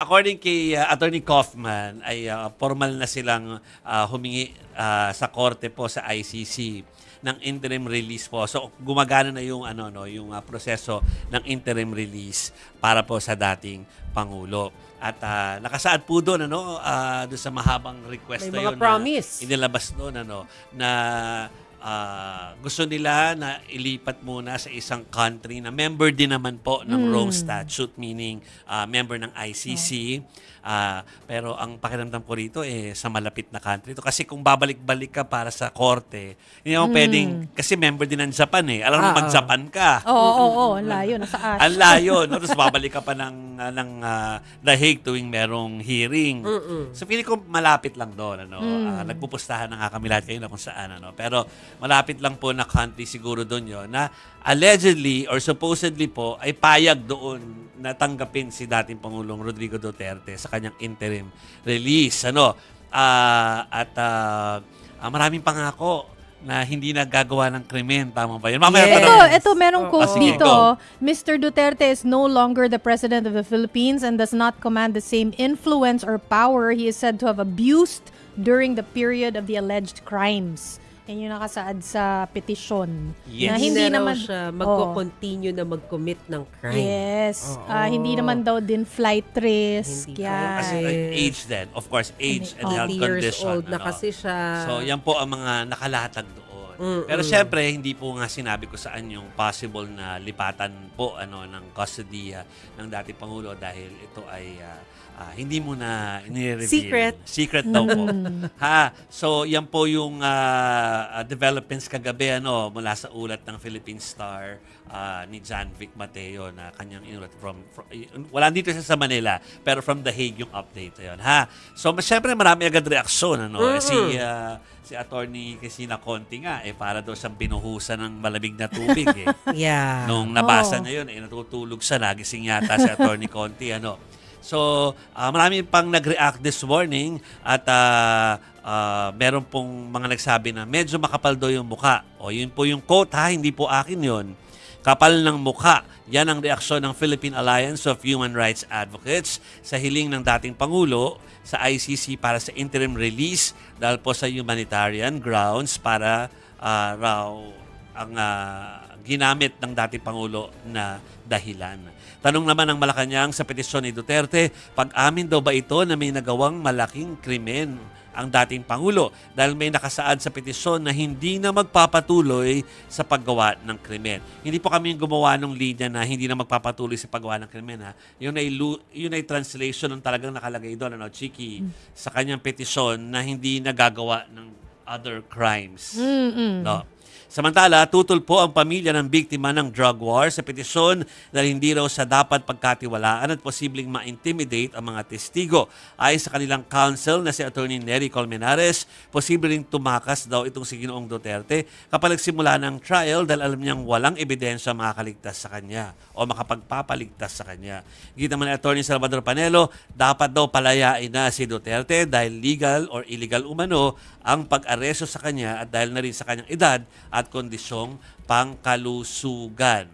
according kay Attorney Kaufman, ay formal na silang humingi sa korte po sa ICC ng interim release po. So gumagana na yung yung proseso ng interim release para po sa dating pangulo. At nakasaad po doon doon sa mahabang request may na mga yun promise. na inilabas doon na gusto nila na ilipat muna sa isang country na member din naman po ng Rome Statute, meaning member ng ICC. Pero ang pakiramdam ko rito sa malapit na country ito. Kasi kung babalik-balik ka para sa korte, hindi mo pwedeng, kasi member din ng Japan Alam mo mag-Japan ka. Oo, ang layo, nasa Asia. Ang layo, tapos babalik ka pa ng The Hague tuwing merong hearing. So feeling ko malapit lang doon. Nagpupustahan na nga kami lahat kayo na kung saan. Pero malapit lang po na country siguro doon yun na allegedly or supposedly po ay payag doon na tanggapin si dating Pangulong Rodrigo Duterte sa kanyang interim release. Maraming pangako na hindi nagagawa ng krimen. Tama ba yun? Ito merong quote dito. Mr. Duterte is no longer the President of the Philippines and does not command the same influence or power he is said to have abused during the period of the alleged crimes. Yan yung nakasaad sa petisyon. Yes. Na hindi naman siya magko-continue na mag-commit ng crime. Yes. Hindi naman daw din flight risk. Kasi age then. Of course, age and health 50 years condition. old na kasi siya. So, yan po ang mga nakalatag doon. Pero syempre, hindi po nga sinabi ko saan yung possible na lipatan po ng custody ng dating Pangulo dahil ito ay hindi mo na Secret. Secret daw po. So yan po yung developments kagabi mula sa ulat ng Philippine Star ni John Vic Mateo na kanyang inulat from wala dito siya sa Manila pero from The Hague yung update yun. So syempre marami agad reaksyon si Attorney Cristina Conti nga para daw siyang binuhusan ng malamig na tubig Nung nabasa niya yun natutulog siya, nagising yata si Attorney Conti So, marami pang nag-react this morning at meron pong mga nagsabi na medyo makapal daw yung mukha. Yun po yung quote hindi po akin yun. Kapal ng mukha. Yan ang reaksyon ng Philippine Alliance of Human Rights Advocates sa hiling ng dating Pangulo sa ICC para sa interim release dahil po sa humanitarian grounds para raw ang ginamit ng dating Pangulo na dahilan. Tanong naman ng Malacanang sa petisyon ni Duterte, pag-amin daw ba ito na may nagawang malaking krimen ang dating Pangulo dahil may nakasaad sa petisyon na hindi na magpapatuloy sa paggawa ng krimen. Hindi po kami yung gumawa ng linya na hindi na magpapatuloy sa paggawa ng krimen. Yun ay translation ng talagang nakalagay doon, Chiki, sa kanyang petisyon na hindi nagagawa ng other crimes. Samantala, tutol po ang pamilya ng biktima ng drug war sa petisyon dahil hindi raw sa dapat pagkatiwalaan at posibleng ma-intimidate ang mga testigo. Ayon sa kanilang counsel na si Attorney Nery Colmenares, posible ring tumakas daw itong si Ginoong Duterte kapag nagsimula ng trial dahil alam niyang walang ebidensya makakaligtas sa kanya o makapagpapaligtas sa kanya. Gita man ni Attorney Salvador Panelo, dapat daw palayain na si Duterte dahil legal or illegal umano ang pag-aresto sa kanya at dahil na rin sa kanyang edad at kondisyong pangkalusugan.